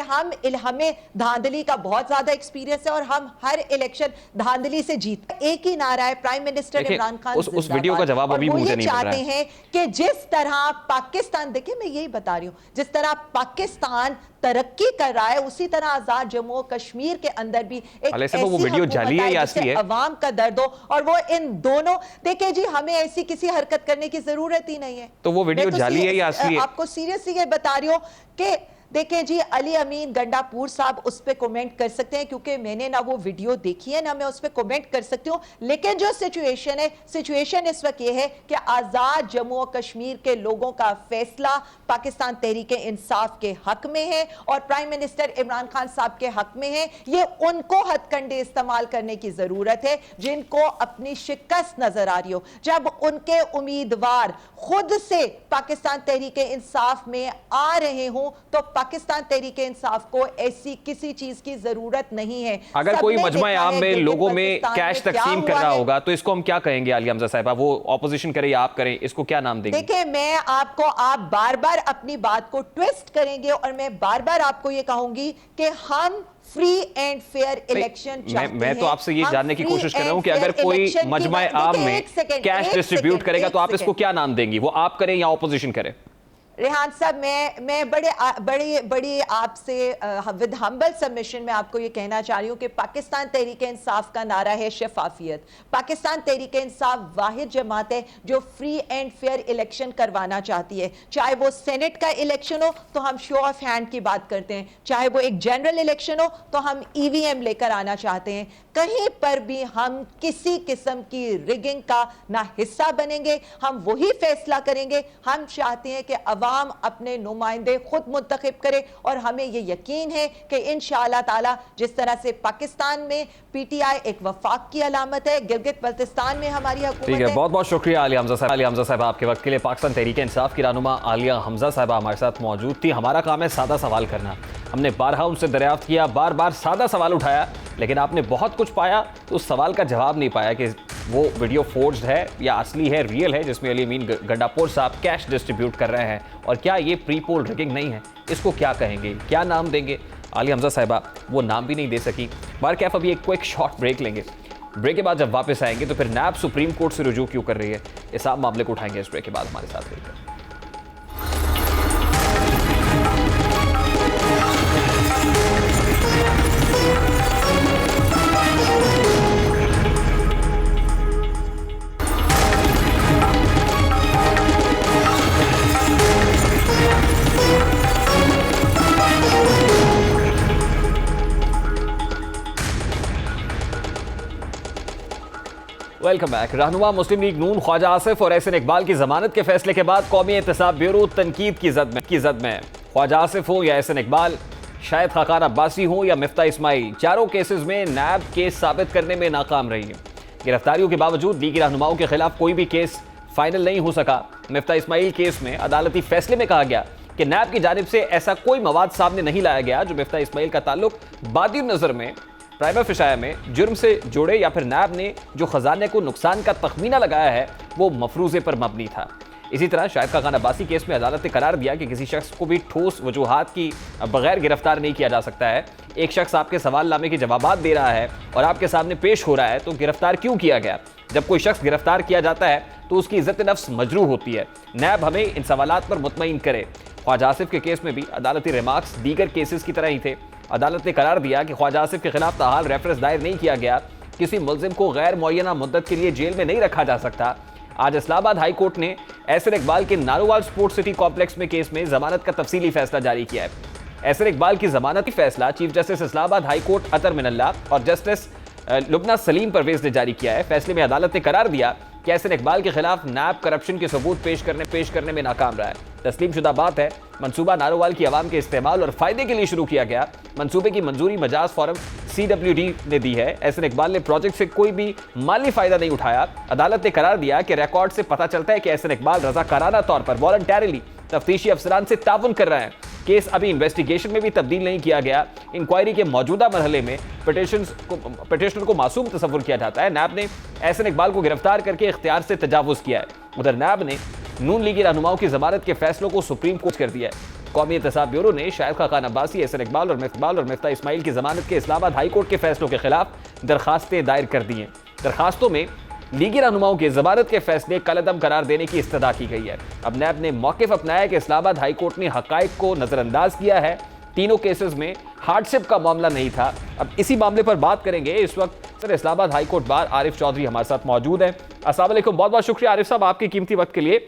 हमें धांधली का बहुत ज्यादा एक्सपीरियंस है और हम हर इलेक्शन धांधली से जीत। एक ही नारा है प्राइम मिनिस्टर इमरान खान, उस वीडियो का जवाब अभी मुझे नहीं मिल रहा है। चाहते हैं कि जिस तरह पाकिस्तान, देखिए मैं यही बता रही हूं, जिस तरह पाकिस्तान तरक्की कर रहा है उसी तरह आजाद जम्मू और कश्मीर के अंदर भी एक ऐसी वो वीडियो जाली है या असली है? अवाम का दर्द हो, और वो इन दोनों, देखिए जी हमें ऐसी किसी हरकत करने की जरूरत ही नहीं है। तो वो वीडियो जाली है या असली है? आपको सीरियसली ये बता रही हूं कि देखें जी, अली अमीन गंडापुर साहब उस पर कमेंट कर सकते हैं, क्योंकि मैंने ना वो वीडियो देखी है ना मैं उस पर कमेंट कर सकती हूँ। लेकिन जो सिचुएशन है, सिचुएशन इस वक्त ये है कि आज़ाद जम्मू और कश्मीर के लोगों का फैसला पाकिस्तान तहरीक इंसाफ के हक में है और प्राइम मिनिस्टर इमरान खान साहब के हक में है। ये उनको हथकंडे इस्तेमाल करने की जरूरत है जिनको अपनी शिकस्त नजर आ रही हो। जब उनके उम्मीदवार खुद से पाकिस्तान तहरीक इंसाफ में आ रहे हों तो पाकिस्तान तहरीक इंसाफ को ऐसी किसी चीज की जरूरत नहीं है। अगर कोई मजमा आम में लोगों में कैश तकसीम कर रहा होगा तो इसको हम क्या कहेंगे? आलिया हमजा साहिबा, वो ऑपोजिशन करे या आप करें, इसको क्या नाम देंगे? देखिए, मैं आपको, आप बार बार अपनी बात को ट्विस्ट करेंगे और मैं बार बार आपको ये कहूंगी कि हम फ्री एंड फेयर इलेक्शन चाहते हैं। मैं तो आपसे ये जानने की कोशिश कर रहा हूं कि अगर कोई मजमा आम में कैश डिस्ट्रीब्यूट करेगा तो आप इसको क्या नाम देंगी? वो आप करें या ऑपोजिशन करे? रेहान साहब, मैं बड़ी आपसे विद हम्बल सबमिशन में आपको ये कहना चाह रही हूँ कि पाकिस्तान तहरीक इंसाफ का नारा है शफाफियत। पाकिस्तान तहरीक इंसाफ वाहिद जमात है जो फ्री एंड फेयर इलेक्शन करवाना चाहती है। चाहे वो सेनेट का इलेक्शन हो तो हम शो ऑफ हैंड की बात करते हैं, चाहे वो एक जनरल इलेक्शन हो तो हम ईवीएम लेकर आना चाहते हैं। कहीं पर भी हम किसी किस्म की रिगिंग का ना हिस्सा बनेंगे, हम वही फैसला करेंगे। हम चाहते हैं कि अवाम अपने नुमाइंदे खुद मुंतखब करे और हमें ये यकीन है कि इंशाअल्लाह ताला जिस तरह से पाकिस्तान में पीटीआई एक वफाक की अलामत है, गिलगित बल्तिस्तान में हमारी हुकूमत है। ठीक है, बहुत बहुत शुक्रिया आलिया हमजा साहब। आलिया हमजा साहब, आपके वक्त के लिए। पाकिस्तान तहरीक इंसाफ की रहनुमा आलिया हमजा साहब हमारे साथ मौजूद थी। हमारा काम है सादा सवाल करना। हमने बारहा उनसे दरियाफ्त किया, बार बार सादा सवाल उठाया, लेकिन आपने बहुत कुछ पाया तो उस सवाल का जवाब नहीं पाया कि वो वीडियो फोर्ज्ड है या असली है, रियल है, जिसमें अली अमीन गंडापुर साहब कैश डिस्ट्रीब्यूट कर रहे हैं, और क्या ये प्री पोल रिगिंग नहीं है? इसको क्या कहेंगे, क्या नाम देंगे? आलिया हमजा साहिबा वो नाम भी नहीं दे सकी। बारकैफ अभी एक क्विक शॉर्ट ब्रेक लेंगे। ब्रेक के बाद जब वापस आएंगे तो फिर नैब सुप्रीम कोर्ट से रुजू क्यों कर रही है, इस आप मामले को उठाएंगे इस ब्रेक के बाद। हमारे साथ रहिएगा। Welcome back. रहनुमा मुस्लिम लीग नून ख्वाजा आसिफ और एहसन इकबाल की जमानत के फैसले के बाद कौमी एहतसाब ब्यूरो तनकीद की जद में। ख्वाजा आसिफ हो या एहसन इकबाल, शायद खाकान अब्बासी हो या मिफ्ता इस्माइल, चारों केसेस में नैब केस साबित करने में नाकाम रही है। गिरफ्तारियों के बावजूद लीगी रहनुमाओं के खिलाफ कोई भी केस फाइनल नहीं हो सका। मिफ्ता इस्माइल केस में अदालती फैसले में कहा गया कि नैब की जानिब से ऐसा कोई मवाद सामने नहीं लाया गया जो मिफ्ता इस्माइल का ताल्लुक बादी नजर में प्राइमा फिशाया में जुर्म से जोड़े, या फिर नैब ने जो खजाने को नुकसान का तखमीना लगाया है वो मफरूजे पर मबनी था। इसी तरह शाहिद खाकान अब्बासी केस में अदालत ने करार दिया कि किसी शख्स को भी ठोस वजूहात की बगैर गिरफ्तार नहीं किया जा सकता है। एक शख्स आपके सवालनामे के जवाबात दे रहा है और आपके सामने पेश हो रहा है तो गिरफ्तार क्यों किया गया? जब कोई शख्स गिरफ्तार किया जाता है तो उसकी इज्जत नफ्स मजरूह होती है। नैब हमें इन सवालात पर मुतमईन करे। ख्वाजा आसिफ के केस में भी अदालती रिमार्क्स दीगर केसेस की तरह ही थे। अदालत ने करार दिया कि ख्वाजा आसिफ के खिलाफ ताहाल रेफरेंस दायर नहीं किया गया, किसी मुल्जिम को गैर मुअय्यना मुद्दत के लिए जेल में नहीं रखा जा सकता। आज इस्लामाबाद हाई कोर्ट ने एहसन इकबाल के नारोवाल स्पोर्ट्स सिटी कॉम्प्लेक्स में केस में जमानत का तफसीली फैसला जारी किया है। एहसन इकबाल की जमानती फैसला chief justice Islamabad high court Athar Minallah और जस्टिस लुबना सलीम परवेज ने जारी किया है। फैसले में अदालत ने करार दिया कि एहसन इकबाल के खिलाफ नैब करप्शन के सबूत पेश करने में नाकाम रहा है। तस्लीम शुदा बात है, मंसूबा नारोवाल की आवाम के इस्तेमाल और फायदे के लिए शुरू किया गया। मंसूबे की मंजूरी मजाज फोरम CWD ने दी है। एहसन इकबाल ने प्रोजेक्ट से कोई भी माली फायदा नहीं उठाया। अदालत ने करार दिया कि रिकॉर्ड से पता चलता है कि एहसन इकबाल रज़ाकाराना तौर पर वॉलंटरीली तफ्तीशी अफसरान से ताउन कर रहे हैं। केस अभी इन्वेस्टिगेशन में भी तब्दील नहीं किया गया। इंक्वायरी के मौजूदा मरहले में पिटिशनर को मासूम तस्वुर किया जाता है। नैब ने एहसन इकबाल को गिरफ्तार करके इख्तियार से तजावुज़ किया है। उधर नैब ने नून लीगी रहनुमाओं की जमानत के फैसलों को सुप्रीम कोर्ट कर दिया है। कौमी एहतसाब ब्यूरो ने शाहिद खाकान अब्बासी, एहसन इकबाल और मिफ्ता इस्माइल की जमानत के इस्लामाबाद हाई कोर्ट के फैसलों के खिलाफ दरखास्तें दायर कर दी हैं। दरखास्तों में लीगी रहनुमाओं के जमानत के फैसले कलअदम करार देने की इस्तदा की गई है। अब नैब ने मौक़िफ़ अपनाया कि इस्लामाबाद हाई कोर्ट ने हक़ाइक़ को नज़रअंदाज किया है। तीनों केसेस में हार्डशिप का मामला नहीं था। अब इसी मामले पर बात करेंगे। इस वक्त sir Islamabad high court bar Arif Chaudhary हमारे साथ मौजूद हैं। अस्सलाम वालेकुम, बहुत बहुत शुक्रिया आरिफ साहब आपके कीमती वक्त के लिए।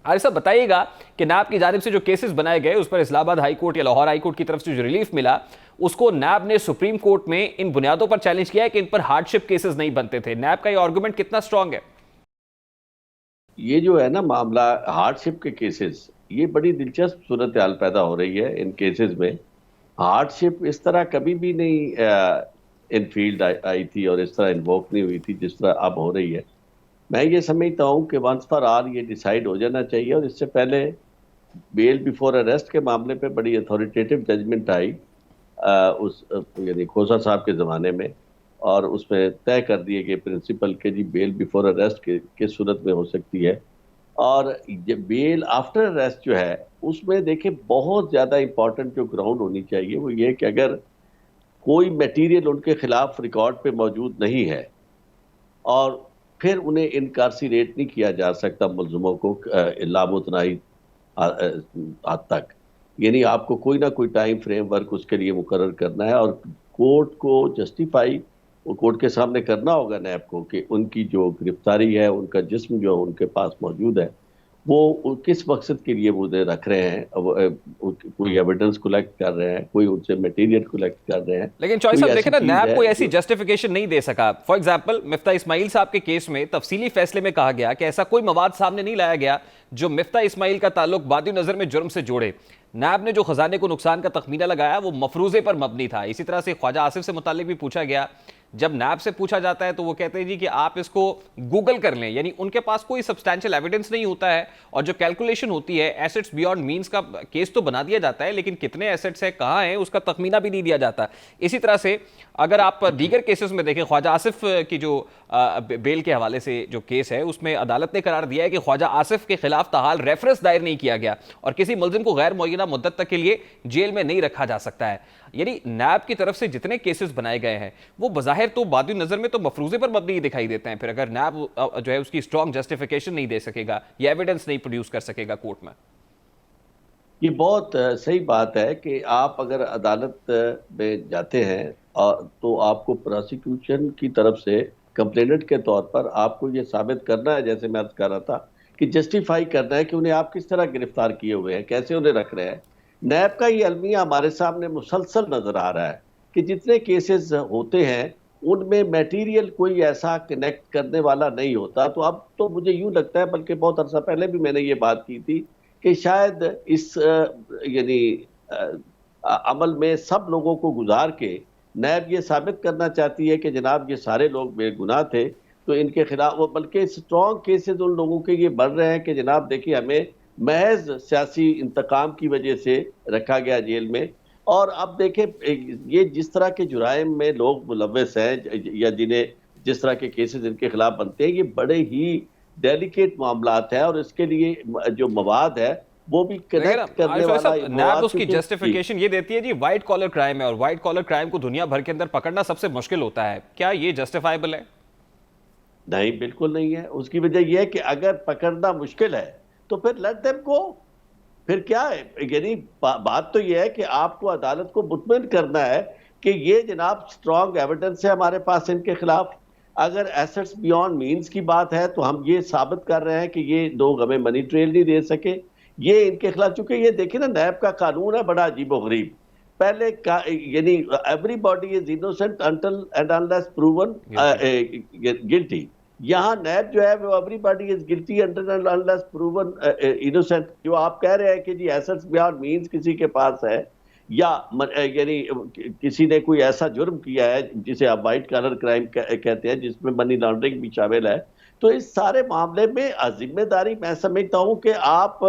आरिफ साहब बताइएगा कि नैब की जानिब से जो केसेस बनाए गए उस पर इस्लामाबाद हाई कोर्ट या लाहौर हाई कोर्ट की तरफ से जो रिलीफ मिला उसको नैब ने सुप्रीम कोर्ट में इन बुनियादों पर चैलेंज किया है कि इन पर हार्डशिप केसेस नहीं बनते थे। नैब का ये आर्गुमेंट कितना स्ट्रांग है? ये जो है ना मामला हार्डशिप के केसेस, ये बड़ी दिलचस्प सूरत हाल पैदा हो रही है इन केसेस में। हार्डशिप इस तरह कभी भी नहीं इन फील्ड आई थी और इस तरह इन्वोक नहीं हुई थी जिस तरह अब हो रही है। मैं ये समझता हूँ कि वंस फॉर ऑल ये डिसाइड हो जाना चाहिए, और इससे पहले बेल बिफोर अरेस्ट के मामले पे बड़ी अथॉरिटेटिव जजमेंट आई उस यानी खोसा साहब के ज़माने में, और उसमें तय कर दिए गए प्रिंसिपल के जी बेल बिफोर अरेस्ट के सूरत में हो सकती है। और बेल आफ्टर अरेस्ट जो है उसमें देखिए बहुत ज़्यादा इंपॉर्टेंट जो ग्राउंड होनी चाहिए वो ये कि अगर कोई मटेरियल उनके खिलाफ रिकॉर्ड पे मौजूद नहीं है और फिर उन्हें इनकार्सिरेट नहीं किया जा सकता मुलजमों को लामुतनाही हद तक, यानी आपको कोई ना कोई टाइम फ्रेमवर्क उसके लिए मुकर्रर करना है और कोर्ट को जस्टिफाई कोर्ट के सामने करना होगा नैब को कि उनकी जो गिरफ्तारी है, उनका जिस्म जो उनके पास मौजूद है वो किस मकसद के लिए वो उन्हें रख रहे हैं, कोई एविडेंस कलेक्ट कर रहे हैं, कोई उनसे मटेरियल कलेक्ट कर रहे हैं। लेकिन चॉइस साहब देखें ना, नैब कोई ऐसी जस्टिफिकेशन नहीं दे सका। फॉर एग्जांपल मिफ्ता इस्माइल साहब के केस में तफसीली फैसले में कहा गया कि ऐसा कोई मवाद सामने नहीं लाया गया जो मिफ्ता इस्माइल का ताल्लुक बादी नजर में जुर्म से जोड़े। नैब ने जो खजाने को नुकसान का तखमीना लगाया वो मफरूजे पर मबनी था। इसी तरह से ख्वाजा आसिफ से मुतालिक भी पूछा गया, जब नैब से पूछा जाता है तो वो कहते हैं जी कि आप इसको गूगल कर लें, यानी उनके पास कोई सब्सटैंशियल एविडेंस नहीं होता है और जो कैलकुलेशन होती है एसेट्स बियॉन्ड मींस का केस तो बना दिया जाता है लेकिन कितने एसेट्स है कहाँ है उसका तखमीना भी नहीं दिया जाता। इसी तरह से अगर आप दीगर केसेस में देखें, ख्वाजा आसिफ की जो बेल के हवाले से जो केस है उसमें अदालत ने करार दिया है कि ख्वाजा आसिफ के खिलाफ ताहाल रेफरेंस दायर नहीं किया गया और किसी मुलजिम को गैर मुअय्यना मुद्दत तक के लिए जेल में नहीं रखा जा सकता है। यानी नैब की तरफ से जितने केसेस बनाए गए हैं वो बज़ाहिर तो बादी नजर में तो मफरूजे पर मबनी दिखाई देते हैं, फिर अगर नैब जो है उसकी स्ट्रॉन्ग जस्टिफिकेशन नहीं दे सकेगा या एविडेंस नहीं प्रोड्यूस कर सकेगा कोर्ट में। ये बहुत सही बात है कि आप अगर अदालत में जाते हैं तो आपको प्रोसिक्यूशन की तरफ से कंप्लेनेंट के तौर पर आपको ये साबित करना है, जैसे मैं अर्ज कर रहा था कि जस्टिफाई करना है कि उन्हें आप किस तरह गिरफ्तार किए हुए हैं, कैसे उन्हें रख रहे हैं। नैब का ये अलमिया हमारे सामने मुसलसल नजर आ रहा है कि जितने केसेस होते हैं उनमें मटेरियल कोई ऐसा कनेक्ट करने वाला नहीं होता। तो अब तो मुझे यूं लगता है, बल्कि बहुत अरसा पहले भी मैंने ये बात की थी कि शायद इस यानी अमल में सब लोगों को गुजार के नैब ये साबित करना चाहती है कि जनाब ये सारे लोग बेगुनाह थे, तो इनके खिलाफ वो बल्कि स्ट्रॉन्ग केसेस उन लोगों के ये बढ़ रहे हैं कि जनाब देखिए हमें महज सियासी इंतकाम की वजह से रखा गया जेल में। और अब देखें ये जिस तरह के जुराइम में लोग मुलव्वस हैं या जिन्हें जिस तरह के केसेस इनके खिलाफ बनते हैं, ये बड़े ही डेलिकेट मामलात है और इसके लिए जो मवाद है वो भी कनेक्ट करने वाला। नैब उसकी जस्टिफिकेशन ये देती है जी व्हाइट कॉलर क्राइम है और व्हाइट कॉलर क्राइम को दुनिया भर के अंदर पकड़ना सबसे मुश्किल होता है, क्या ये जस्टिफाइबल है? नहीं, बिल्कुल नहीं है। उसकी वजह यह है कि अगर पकड़ना मुश्किल है तो फिर लेट देम गो। फिर क्या है, यानी बात तो यह है कि आपको अदालत को मुतमईन करना है कि ये जनाब स्ट्रॉन्ग एविडेंस है हमारे पास इनके खिलाफ। अगर एसेट्स बियॉन्ड मींस की बात है तो हम ये साबित कर रहे हैं कि ये लोग हमें मनी ट्रेल नहीं दे सके, ये इनके खिलाफ। चूंकि ये देखिए ना नैब का कानून है बड़ा अजीबोगरीब। पहले यानी everybody is innocent until and unless proven guilty. यहाँ नैब जो है वो everybody is guilty until and unless proven innocent. जो आप कह रहे हैं कि जी एसेट्स बियॉन्ड मींस किसी के पास है या यानी किसी ने कोई ऐसा जुर्म किया है जिसे आप वाइट कॉलर क्राइम कहते हैं जिसमें मनी लॉन्ड्रिंग भी शामिल है, तो इस सारे मामले में जिम्मेदारी मैं समझता हूँ कि आप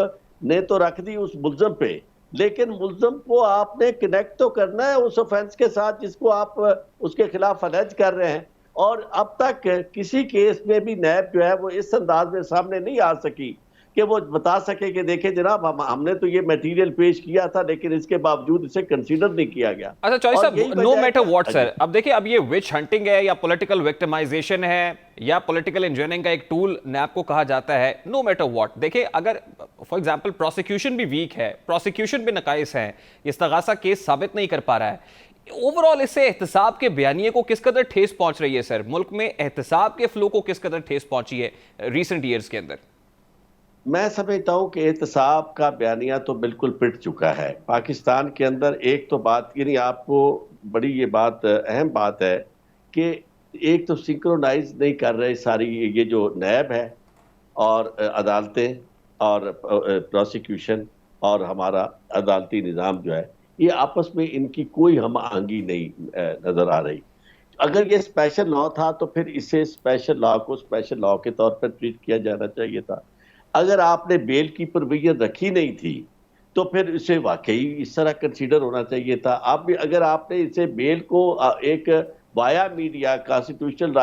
ने तो रख दी उस मुल्ज़म पे, लेकिन मुल्ज़म को आपने कनेक्ट तो करना है उस ऑफेंस के साथ जिसको आप उसके खिलाफ अलर्ज कर रहे हैं। और अब तक किसी केस में भी नैब जो है वो इस अंदाज में सामने नहीं आ सकी कि वो बता सके कि देखें जनाब हमने तो ये मटेरियल पेश किया था लेकिन इसके बावजूद इसे कंसीडर नहीं किया गया। अच्छा चॉइस साहब, नो मैटर व्हाट सर, अब देखिए अब ये विच हंटिंग है या पॉलिटिकल विक्टिमाइजेशन है या पॉलिटिकल इंजीनियरिंग का एक टूल नैब को कहा जाता है, नो मैटर व्हाट। देखिए अगर फॉर एग्जांपल प्रोसिक्यूशन भी वीक है, प्रोसिक्यूशन भी नकाइस है, इस्तगासा केस साबित नहीं कर पा रहा है, ओवरऑल इससे एहतसाब के बयानिए को किस कदर ठेस पहुंच रही है सर? मुल्क में एहतसाब के फ्लो को किस कदर ठेस पहुंची है रिसेंट ईयर्स के अंदर? मैं समझता हूँ कि एहतसाब का बयानिया तो बिल्कुल पिट चुका है पाकिस्तान के अंदर। एक तो बात यानी आपको बड़ी ये बात अहम बात है कि एक तो सिंक्रोनाइज नहीं कर रहे सारी ये जो नैब है और अदालतें और प्रोसिक्यूशन और हमारा अदालती निज़ाम जो है, ये आपस में इनकी कोई हम आहंगी नहीं नज़र आ रही। अगर ये स्पेशल लॉ था तो फिर इसे स्पेशल लॉ को स्पेशल लॉ के तौर पर ट्रीट किया जाना चाहिए था। अगर आपने बेल की प्रोविजन रखी नहीं थी तो फिर इसे वाकई इस तरह कंसीडर होना चाहिए था। आप भी अगर आपने इसे बेल को एक वाया मीडिया कॉन्स्टिट्यूशनल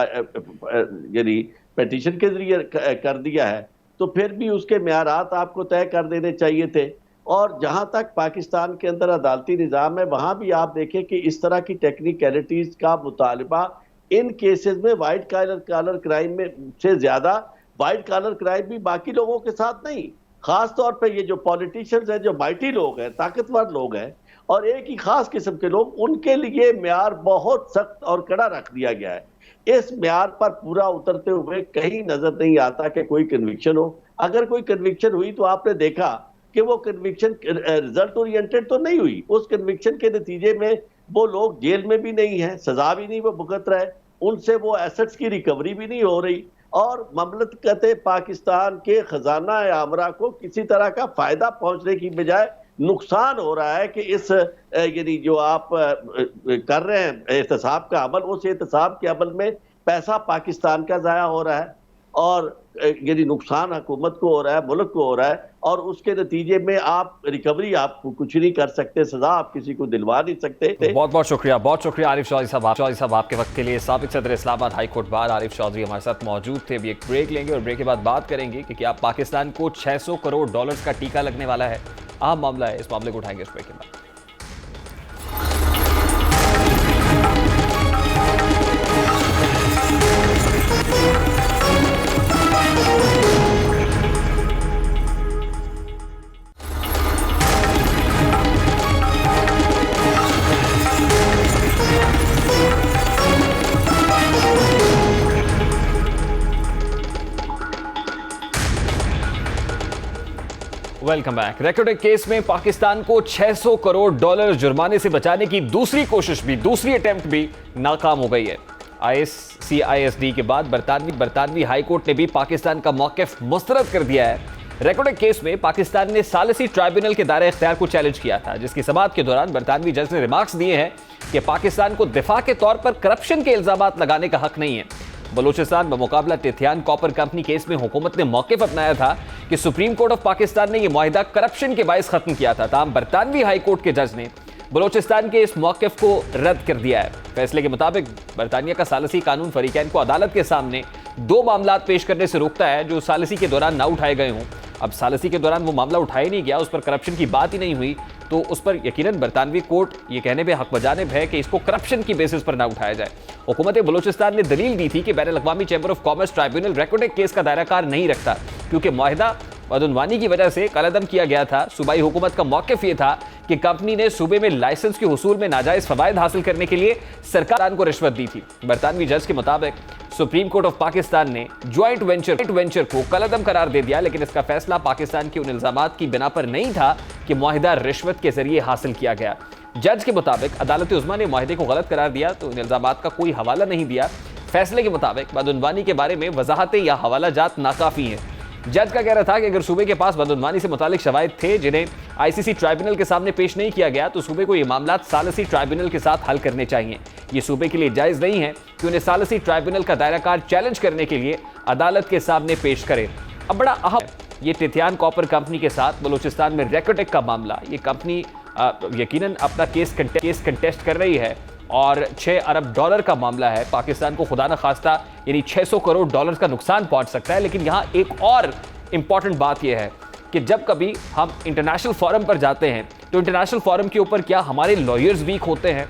यानी पिटीशन के जरिए कर दिया है तो फिर भी उसके म्यारात आपको तय कर देने चाहिए थे। और जहां तक पाकिस्तान के अंदर अदालती निज़ाम है, वहां भी आप देखें कि इस तरह की टेक्निकलिटीज का मुतालबा इन केसेस में वाइट कॉलर क्राइम में से ज्यादा वाइट कॉलर क्राइम भी बाकी लोगों के साथ नहीं, खास तौर पे ये जो पॉलिटिशियंस हैं, जो माइटी लोग हैं, ताकतवर लोग हैं और एक ही खास किस्म के लोग, उनके लिए म्यार बहुत सख्त और कड़ा रख दिया गया है। इस म्यार पर पूरा उतरते हुए कहीं नजर नहीं आता कि कोई कन्विक्शन हो। अगर कोई कन्विक्शन हुई तो आपने देखा कि वो कन्विक्शन रिजल्ट ओरिएंटेड तो नहीं हुई। उस कन्विक्शन के नतीजे में वो लोग जेल में भी नहीं है, सजा भी नहीं वो भुगत रहे, उनसे वो एसेट्स की रिकवरी भी नहीं हो रही और ममलकत पाकिस्तान के खजाना आमरा को किसी तरह का फायदा पहुंचने की बजाय नुकसान हो रहा है कि इस यानी जो आप कर रहे हैं एहतसाब का अमल, उस एहतसाब के अमल में पैसा पाकिस्तान का ज़ाया हो रहा है और यानी नुकसान हुकूमत को हो रहा है, मुल्क को हो रहा है और उसके नतीजे में आप रिकवरी आप कुछ नहीं कर सकते, सजा आप किसी को दिलवा नहीं सकते। बहुत बहुत शुक्रिया आरिफ चौधरी साहब आपके वक्त के लिए। साबिक सदर Islamabad high court bar Arif Chaudhary हमारे साथ मौजूद थे। अभी एक ब्रेक लेंगे और ब्रेक के बाद बात करेंगे कि क्या पाकिस्तान को 600 करोड़ डॉलर्स का टीका लगने वाला है। अहम मामला है, इस मामले को उठाएंगे इस ब्रेक के बाद। Welcome back. रेकोर्डेड केस में पाकिस्तान को 600 करोड़ डॉलर जुर्माने से बचाने की दूसरी कोशिश भी, दूसरी अटेम्प्ट भी नाकाम हो गई है। ICISD के बाद बरतानवी हाई कोर्ट ने भी पाकिस्तान का मौक़िफ़ मुस्तरद कर दिया है। रेकोर्डेड केस में पाकिस्तान ने सालिसी ट्राइब्यूनल के दायरे इख्तियार को चैलेंज किया था, जिसकी समाअत के दौरान बरतानवी जज ने रिमार्क्स दिए हैं कि पाकिस्तान को दिफा के तौर पर करप्शन के इल्जामात लगाने का हक नहीं है। बलूचिस्तान बमुकाबला टिथियान कॉपर कंपनी केस में हुकूमत ने मौक़िफ़ अपनाया था कि सुप्रीम कोर्ट ऑफ पाकिस्तान ने यह मुआहिदा करप्शन के बायस खत्म किया था। ताहम बरतानवी हाई कोर्ट के जज ने बलूचिस्तान के इस मौक़िफ़ को रद्द कर दिया है। फैसले के मुताबिक बरतानिया का सालिसी कानून फरीकैन को अदालत के सामने 2 मामलात पेश करने से रोकता है जो सालिसी के दौरान ना उठाए गए हों। अब सालिसी के दौरान वो मामला उठाया नहीं गया, उस पर करप्शन की बात ही नहीं हुई, तो उस पर यकीनन बरतानवी कोर्ट ये कहने पे हक बजानिब है कि इसको करप्शन की बेसिस पर ना उठाया जाए। हुकूमत बलूचिस्तान ने दलील दी थी कि बैनुल अक़वामी chamber of commerce tribunal recorded case का दायरा कार नहीं रखता क्योंकि मुआहिदा बदउनवानी की वजह से कलअदम किया गया था। सूबाई हुकूमत का मौक़िफ़ ये था कि कंपनी ने सूबे में लाइसेंस के हुसूल में नाजायज़ फ़वाइद हासिल करने के लिए सरकार को रिश्वत दी थी। बरतानवी जज के मुताबिक सुप्रीम कोर्ट ऑफ पाकिस्तान ने ज्वाइंट वेंचर को कलअदम करार दे दिया, लेकिन इसका फैसला पाकिस्तान के उन इल्जामात की बिना पर नहीं था कि मुआहिदा रिश्वत के जरिए हासिल किया गया। जज के मुताबिक अदालत उज़्मा ने मुआहिदे को गलत करार दिया तो इन इल्जामात का कोई हवाला नहीं दिया। फैसले के मुताबिक बदउनवानी के बारे में वजाहतें या हवाला जात नाकाफ़ी हैं। जज का कहना था कि अगर सूबे के पास बदउनवानी से मुतालिक शवाहिद थे जिन्हें ICC ट्राइब्यूनल के सामने पेश नहीं किया गया तो सूबे को ये मामलात सालिसी ट्राइब्यूनल के साथ हल करने चाहिए। ये सूबे के लिए जायज़ नहीं है कि उन्हें सालिसी ट्राइब्यूनल का दायरा कार चैलेंज करने के लिए अदालत के सामने पेश करें। अब बड़ा अहम ये टिथियान कॉपर कंपनी के साथ बलूचिस्तान में रेकोटेक का मामला, ये कंपनी यकीनन अपना केस कंटेस्ट कर रही है और 6 अरब डॉलर का मामला है। पाकिस्तान को खुदा न खास्ता यानी 600 करोड़ डॉलर का नुकसान पहुंच सकता है। लेकिन यहाँ एक और इम्पॉर्टेंट बात यह है कि जब कभी हम इंटरनेशनल फोरम पर जाते हैं तो इंटरनेशनल फोरम के ऊपर क्या हमारे लॉयर्स वीक होते हैं,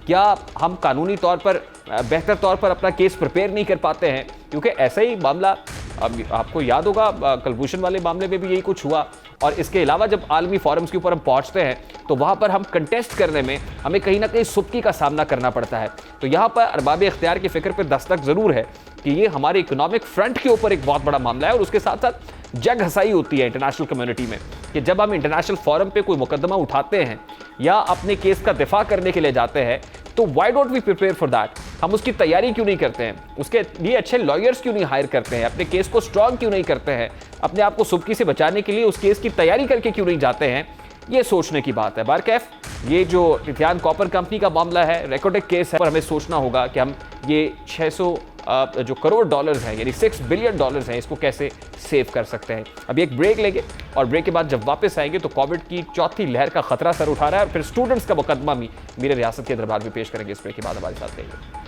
क्या हम कानूनी तौर पर बेहतर तौर पर अपना केस प्रिपेयर नहीं कर पाते हैं? क्योंकि ऐसा ही मामला आपको याद होगा कलभूषण वाले मामले में भी यही कुछ हुआ। और इसके अलावा जब आलमी फोरम्स के ऊपर हम पहुंचते हैं तो वहां पर हम कंटेस्ट करने में हमें कहीं ना कहीं सुबकी का सामना करना पड़ता है। तो यहाँ पर अरबाब इख्तियार की फिक्र पर दस्तक ज़रूर है कि ये हमारे इकोनॉमिक फ्रंट के ऊपर एक बहुत बड़ा मामला है और उसके साथ साथ जग हंसाई होती है इंटरनेशनल कम्युनिटी में कि जब हम इंटरनेशनल फोरम पे कोई मुकदमा उठाते हैं या अपने केस का दिफा करने के लिए जाते हैं तो why don't we prepare for that? हम उसकी तैयारी क्यों नहीं करते हैं? उसके लिए अच्छे लॉयर्स क्यों नहीं हायर करते हैं? अपने केस को स्ट्रांग क्यों नहीं करते हैं? अपने आप को सुबकी से बचाने के लिए उस केस की तैयारी करके क्यों नहीं जाते हैं? ये सोचने की बात है। बारकैफ ये जो लिथियान कॉपर कंपनी का मामला है, रेकॉर्डेड केस है, पर हमें सोचना होगा कि हम ये 600 जो करोड़ डॉलर्स हैं यानी $6 बिलियन हैं, इसको कैसे सेव कर सकते हैं। अभी एक ब्रेक लेंगे और ब्रेक के बाद जब वापस आएंगे तो कोविड की चौथी लहर का खतरा सर उठा रहा है और फिर स्टूडेंट्स का मुकदमा भी मेरे रियासत के दरबार में पेश करेंगे। इस ब्रेक के बाद हमारे साथ रहेंगे।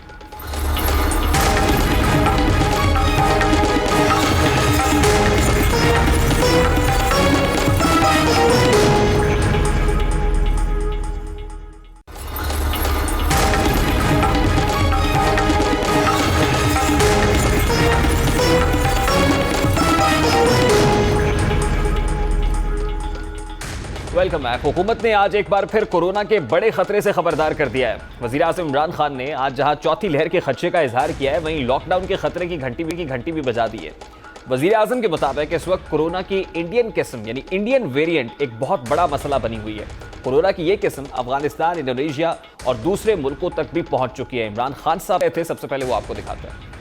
Welcome back. हुकूमत ने आज एक बार फिर कोरोना के बड़े खतरे से खबरदार कर दिया है। वज़ीर आज़म इमरान खान ने आज जहां चौथी लहर के खदशे का इजहार किया है, वहीं लॉकडाउन के खतरे की घंटी भी बजा दी है। वज़ीर आज़म के मुताबिक इस वक्त कोरोना की इंडियन किस्म यानी इंडियन वेरिएंट एक बहुत बड़ा मसला बनी हुई है। कोरोना की ये किस्म अफगानिस्तान, इंडोनेशिया और दूसरे मुल्कों तक भी पहुंच चुकी है। इमरान खान साहब थे, सबसे पहले वो आपको दिखाते हैं।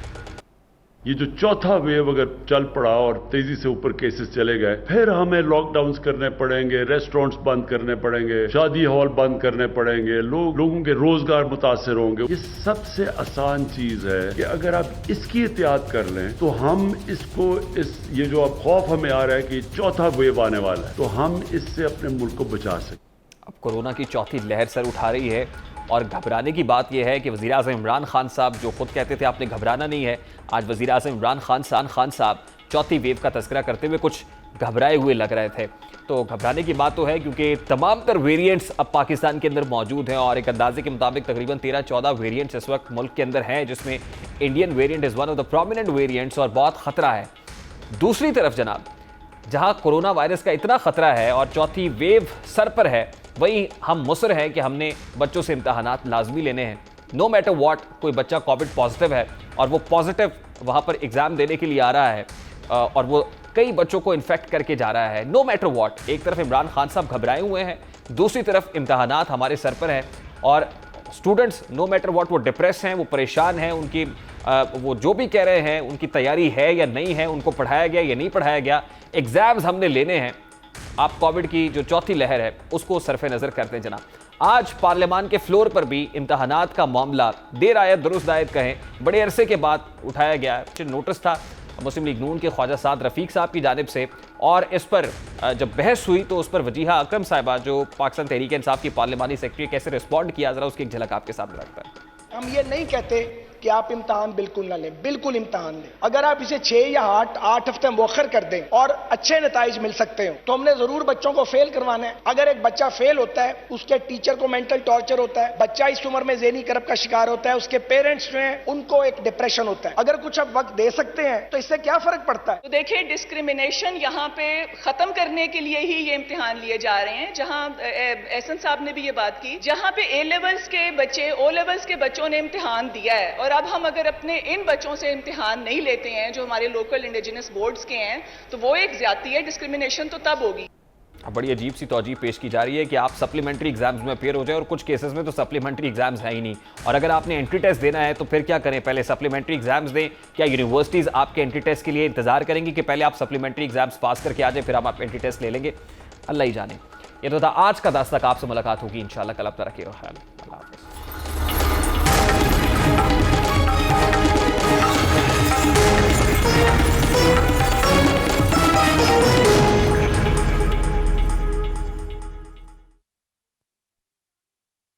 ये जो चौथा वेव अगर चल पड़ा और तेजी से ऊपर केसेस चले गए, फिर हमें लॉकडाउन करने पड़ेंगे, रेस्टोरेंट्स बंद करने पड़ेंगे, शादी हॉल बंद करने पड़ेंगे, लोगों के रोजगार मुतासर होंगे। ये सबसे आसान चीज है कि अगर आप इसकी एहतियात कर लें तो हम इसको ये जो अब खौफ हमें आ रहा है कि चौथा वेव आने वाला है, तो हम इससे अपने मुल्क को बचा सकते। अब कोरोना की चौथी लहर सर उठा रही है और घबराने की बात यह है कि वज़ीर आज़म इमरान खान साहब जो खुद कहते थे आपने घबराना नहीं है, आज वज़ीर आज़म इमरान खान साहब चौथी वेव का तज़किरा करते हुए कुछ घबराए हुए लग रहे थे। तो घबराने की बात तो है क्योंकि तमाम तर वेरिएंट्स अब पाकिस्तान के अंदर मौजूद हैं और एक अंदाजे के मुताबिक तकरीबन 13-14 वेरिएंट्स इस वक्त मुल्क के अंदर हैं, जिसमें Indian variant is one of the prominent variants और बहुत ख़तरा है। दूसरी तरफ जनाब, जहां कोरोना वायरस का इतना खतरा है और चौथी वेव सर पर है, वहीं हम मुसर हैं कि हमने बच्चों से इम्तहानात लाजमी लेने हैं। नो मैटर व्हाट, कोई बच्चा कोविड पॉजिटिव है और वो पॉजिटिव वहां पर एग्जाम देने के लिए आ रहा है और वो कई बच्चों को इन्फेक्ट करके जा रहा है। नो मैटर व्हाट, एक तरफ इमरान खान साहब घबराए हुए हैं, दूसरी तरफ इम्तहानात हमारे सर पर हैं और स्टूडेंट्स नो मैटर व्हाट वो डिप्रेस हैं, वो परेशान हैं, उनकी वो जो भी कह रहे हैं उनकी तैयारी है या नहीं है, उनको पढ़ाया गया या नहीं पढ़ाया गया, एग्जाम्स हमने लेने हैं। आप कोविड की जो चौथी लहर है उसको सरफे नज़र करते हैं जनाब। आज पार्लियामान के फ्लोर पर भी इम्तहानात का मामला देर आयत दुरुस्त आयत कहें बड़े अरसे के बाद उठाया गया है। नोटिस था मुस्लिम लीग नून के ख्वाजा साद रफ़ीक साहब की जानिब से और इस पर जब बहस हुई तो उस पर वजीहा अकरम साहिबा जो पाकिस्तान तहरीक इंसाफ की पार्लियामानी सेक्रेटरी कैसे रिस्पॉन्ड किया, जरा उसकी एक झलक आपके सामने रखता है। हम ये नहीं कहते कि आप इम्तहान बिल्कुल ना लें, बिल्कुल इम्तहान लें। अगर आप इसे 6 या 8 हफ्ते मुअख्खर कर दें और अच्छे नताइज मिल सकते हो तो हमने जरूर बच्चों को फेल करवाना है। अगर एक बच्चा फेल होता है, उसके टीचर को मेंटल टॉर्चर होता है, बच्चा इस उम्र में ज़हनी करब का शिकार होता है, उसके पेरेंट्स जो हैं उनको एक डिप्रेशन होता है। अगर कुछ अब वक्त दे सकते हैं तो इससे क्या फर्क पड़ता है? तो देखिए, डिस्क्रिमिनेशन यहाँ पे खत्म करने के लिए ही ये इम्तिहान लिए जा रहे हैं। जहाँ एहसन साहब ने भी ये बात की, जहाँ पे A लेवल्स के बच्चे, O लेवल्स के बच्चों ने इम्तिहान दिया है और अब हम अगर अपने इन बच्चों से इम्तिहान नहीं लेते हैं जो हमारे लोकल इंडिजिनस बोर्ड्स के हैं, तो वो एक ज्यादती है। डिस्क्रिमिनेशन तो तब होगी। बड़ी अजीब सी तौजीह पेश की जा रही है कि आप सप्लीमेंट्री एग्जाम्स में अपेयर हो जाए और कुछ केसेस में तो सप्लीमेंट्री एग्जाम्स है ही नहीं, और अगर आपने एंट्री टेस्ट देना है तो फिर क्या करें, पहले सप्लीमेंट्री एग्जाम्स दें? क्या यूनिवर्सिटीज़ आपके एंट्री टेस्ट के लिए इंतजार करेंगी कि पहले आप सप्लीमेंट्री एग्जाम्स पास करके आ जाए फिर हम आप एंट्री टेस्ट ले लेंगे? अल्लाह ही जाने। ये तो था आज का दास्ताक। आपसे मुलाकात होगी इंशाल्लाह कल। अब तक रखिएगा ख्याल। अल्लाह हाफ़िज़।